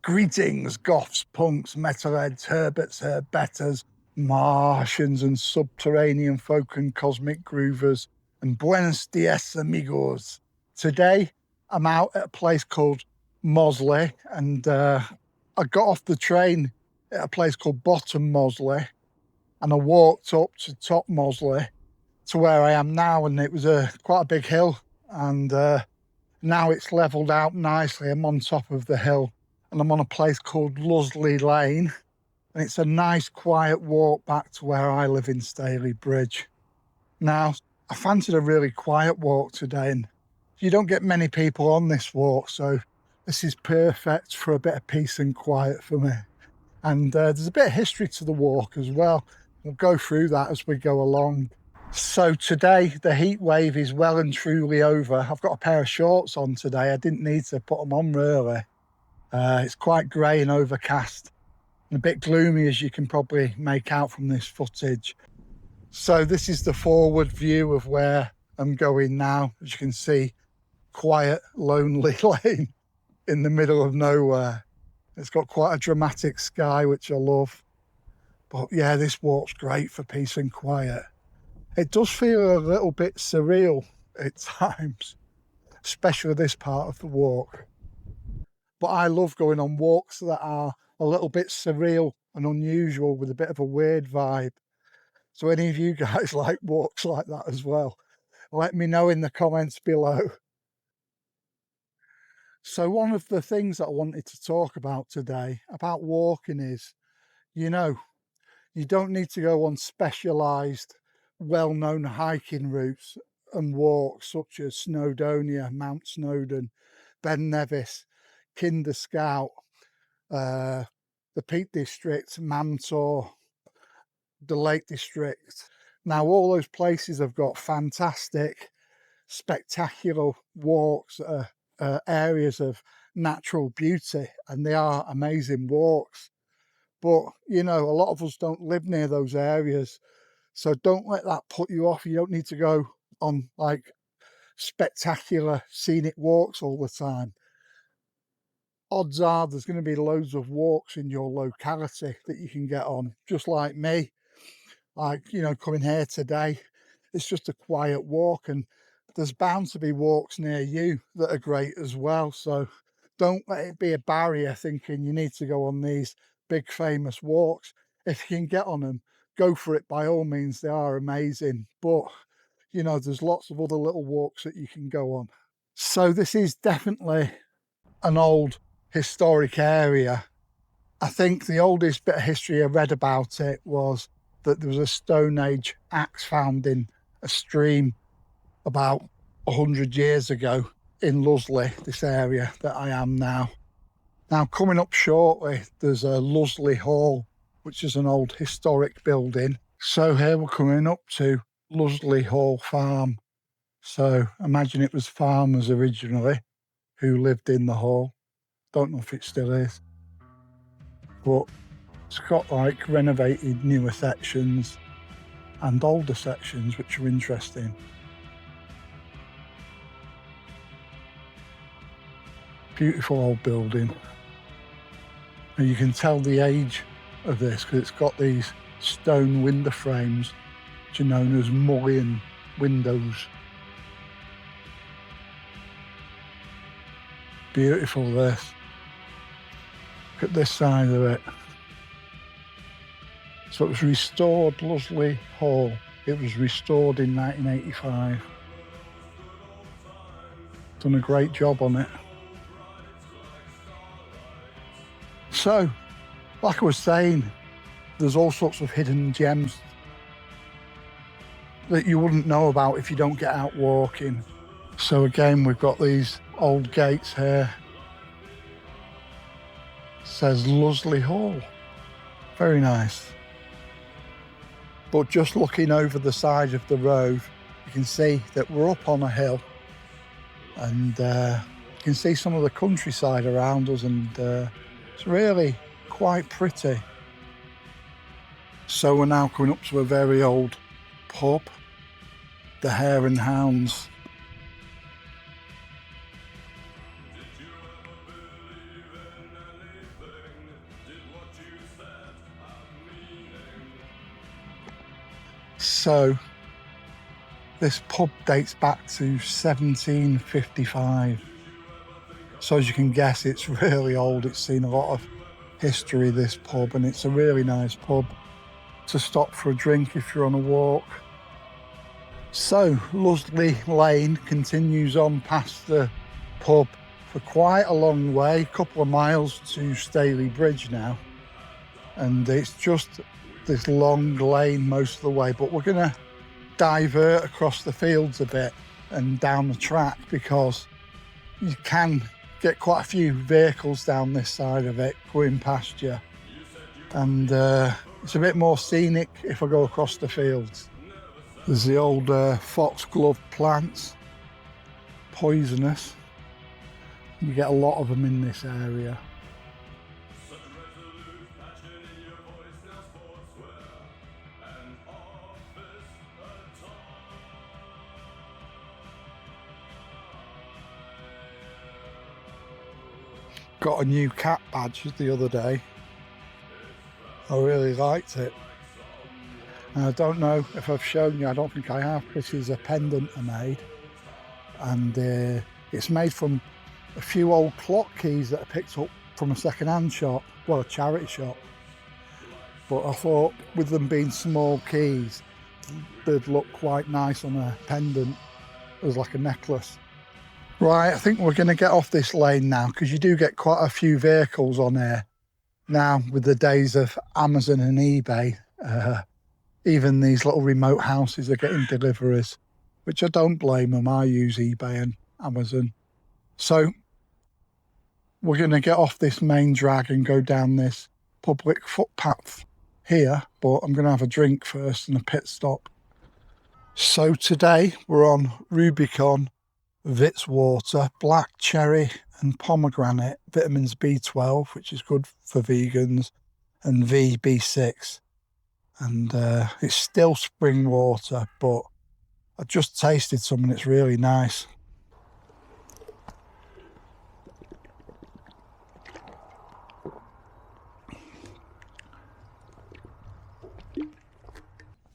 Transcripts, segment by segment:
Greetings, goths, punks, metalheads, herberts, herbetters, Martians and subterranean folk and cosmic groovers, and buenos dias, amigos. Today, I'm out at a place called Mosley, and I got off the train at a place called Bottom Mosley, and I walked up to Top Mosley to where I am now, and it was quite a big hill, and now it's levelled out nicely. I'm on top of the hill, and I'm on a place called Lusley Lane, and it's a nice quiet walk back to where I live in Staley Bridge. Now, I fancied a really quiet walk today, and you don't get many people on this walk, so this is perfect for a bit of peace and quiet for me. And there's a bit of history to the walk as well. We'll go through that as we go along. So today, the heat wave is well and truly over. I've got a pair of shorts on today. I didn't need to put them on really. It's quite grey and overcast and a bit gloomy, as you can probably make out from this footage. So this is the forward view of where I'm going now. As you can see, quiet, lonely lane in the middle of nowhere. It's got quite a dramatic sky, which I love. But yeah, this walk's great for peace and quiet. It does feel a little bit surreal at times, especially this part of the walk. But I love going on walks that are a little bit surreal and unusual with a bit of a weird vibe. So any of you guys like walks like that as well? Let me know in the comments below. So one of the things that I wanted to talk about today about walking is, you don't need to go on specialised, well-known hiking routes and walks such as Snowdonia, Mount Snowdon, Ben Nevis, Kinder Scout, the Peak District, Mantor, the Lake District. Now all those places have got fantastic, spectacular walks, areas of natural beauty, and they are amazing walks. But a lot of us don't live near those areas, so don't let that put you off. You don't need to go on like spectacular scenic walks all the time. Odds are there's going to be loads of walks in your locality that you can get on, just like me. Like, coming here today, it's just a quiet walk, and there's bound to be walks near you that are great as well. So don't let it be a barrier thinking you need to go on these big famous walks. If you can get on them, go for it by all means. They are amazing, but there's lots of other little walks that you can go on. So this is definitely an old historic area. I think the oldest bit of history I read about it was that there was a Stone Age axe found in a stream about 100 years ago in Lusley, this area that I am now. Now, coming up shortly, there's a Lusley Hall, which is an old historic building. So here we're coming up to Lusley Hall Farm. So imagine it was farmers originally who lived in the hall. Don't know if it still is, but it's got like renovated newer sections and older sections, which are interesting. Beautiful old building. And you can tell the age of this because it's got these stone window frames, which are known as mullion windows. Beautiful this. Look at this side of it. So it was restored, Lusley Hall. It was restored in 1985. Done a great job on it. So, like I was saying, there's all sorts of hidden gems that you wouldn't know about if you don't get out walking. So again, we've got these old gates here. It says Lusley Hall. Very nice. But just looking over the side of the road, you can see that we're up on a hill, and you can see some of the countryside around us, and it's really quite pretty. So we're now coming up to a very old pub, the Hare and Hounds. So this pub dates back to 1755. So as you can guess, it's really old. It's seen a lot of history, this pub, and it's a really nice pub to stop for a drink if you're on a walk. So Lusley Lane continues on past the pub for quite a long way, a couple of miles to Staley Bridge now. And it's just this long lane most of the way, but we're gonna divert across the fields a bit and down the track because you can get quite a few vehicles down this side of it going past you, and it's a bit more scenic if I go across the fields. There's the old foxglove plants, poisonous. You get a lot of them in this area. Got a new cat badge the other day. I really liked it. And I don't know if I've shown you, I don't think I have. This is a pendant I made. And it's made from a few old clock keys that I picked up from a second-hand shop, well, a charity shop. But I thought with them being small keys, they'd look quite nice on a pendant as like a necklace. Right, I think we're going to get off this lane now because you do get quite a few vehicles on here. Now, with the days of Amazon and eBay, even these little remote houses are getting deliveries, which I don't blame them. I use eBay and Amazon. So we're going to get off this main drag and go down this public footpath here, but I'm going to have a drink first and a pit stop. So today we're on Rubicon Vitz water, black cherry and pomegranate, vitamins B12, which is good for vegans, and VB6. And it's still spring water, but I just tasted some and it's really nice.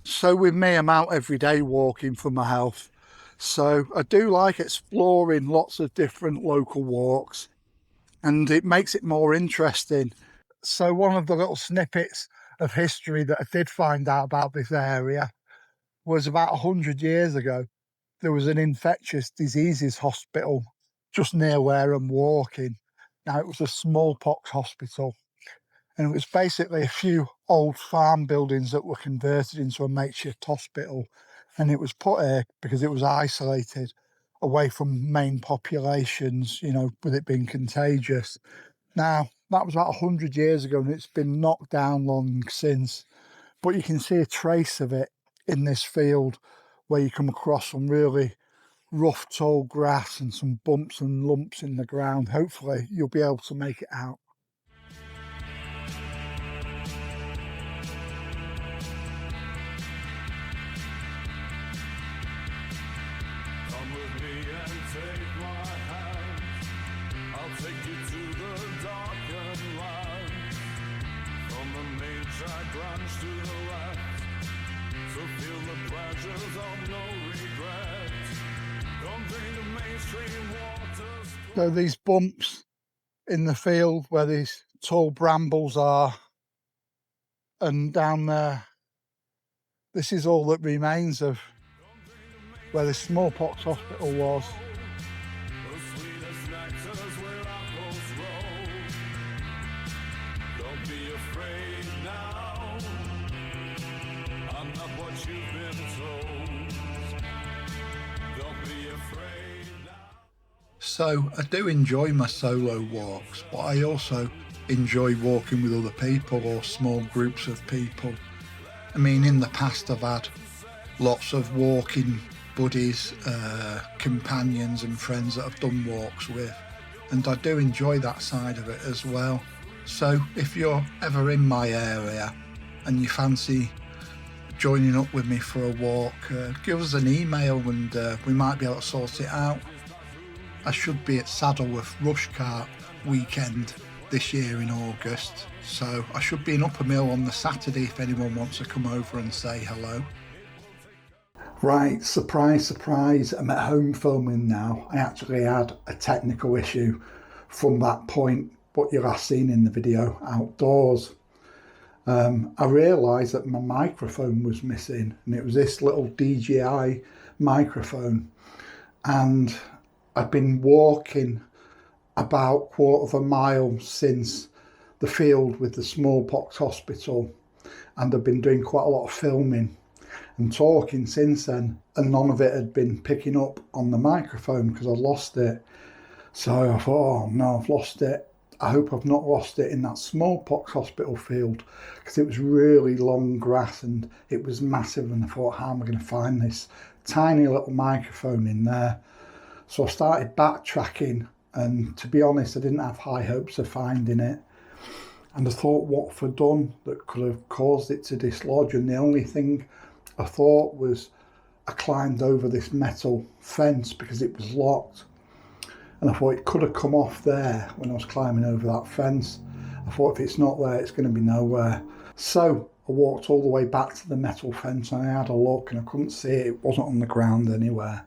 So with me, I'm out every day walking for my health. So I do like exploring lots of different local walks, and it makes it more interesting. So one of the little snippets of history that I did find out about this area was about 100 years ago. There was an infectious diseases hospital just near where I'm walking. Now, it was a smallpox hospital, and it was basically a few old farm buildings that were converted into a makeshift hospital. And it was put here because it was isolated away from main populations, you know, with it being contagious. Now, that was about 100 years ago, and it's been knocked down long since. But you can see a trace of it in this field where you come across some really rough, tall grass and some bumps and lumps in the ground. Hopefully, you'll be able to make it out. So these bumps in the field where these tall brambles are, and down there, this is all that remains of where the smallpox hospital was. So I do enjoy my solo walks, but I also enjoy walking with other people or small groups of people. I mean, in the past I've had lots of walking buddies, companions and friends that I've done walks with, and I do enjoy that side of it as well. So if you're ever in my area and you fancy joining up with me for a walk, give us an email and we might be able to sort it out. I should be at Saddleworth Rushcart weekend this year in August, so I should be in Uppermill on the Saturday if anyone wants to come over and say hello. Right, surprise, surprise, I'm at home filming now. I actually had a technical issue from that point, what you last seen in the video outdoors. I realised that my microphone was missing, and it was this little DJI microphone, and I've been walking about 1/4 mile since the field with the smallpox hospital, and I've been doing quite a lot of filming and talking since then, and none of it had been picking up on the microphone because I lost it. So I thought, oh no, I've lost it. I hope I've not lost it in that smallpox hospital field, because it was really long grass and it was massive, and I thought, how am I going to find this tiny little microphone in there? So I started backtracking, and to be honest, I didn't have high hopes of finding it. And I thought, what have I done that could have caused it to dislodge? And the only thing I thought was I climbed over this metal fence because it was locked. And I thought it could have come off there when I was climbing over that fence. I thought if it's not there, it's going to be nowhere. So I walked all the way back to the metal fence, and I had a look and I couldn't see it. It wasn't on the ground anywhere.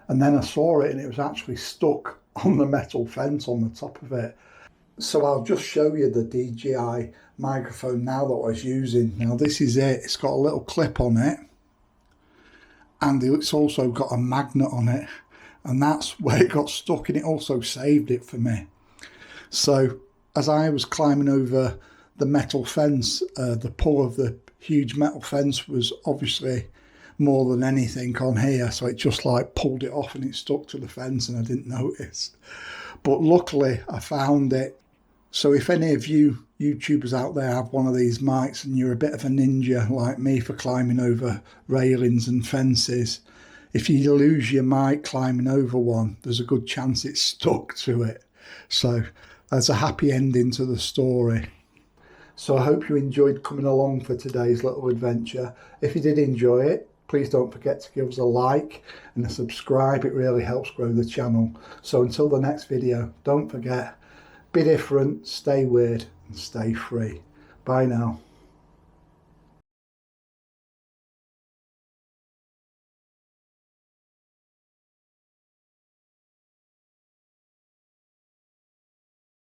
And then I saw it, and it was actually stuck on the metal fence on the top of it. So I'll just show you the DJI microphone now that I was using. Now this is it. It's got a little clip on it, and it's also got a magnet on it, and that's where it got stuck, and it also saved it for me. So as I was climbing over the metal fence, the pull of the huge metal fence was obviously more than anything on here, so it just like pulled it off and it stuck to the fence, and I didn't notice. But luckily I found it. So if any of you YouTubers out there have one of these mics and you're a bit of a ninja like me for climbing over railings and fences, if you lose your mic climbing over one, there's a good chance it's stuck to it. So there's a happy ending to the story. So I hope you enjoyed coming along for today's little adventure. If you did enjoy it, please don't forget to give us a like and a subscribe. It really helps grow the channel. So until the next video, don't forget, be different, stay weird, and stay free. Bye now.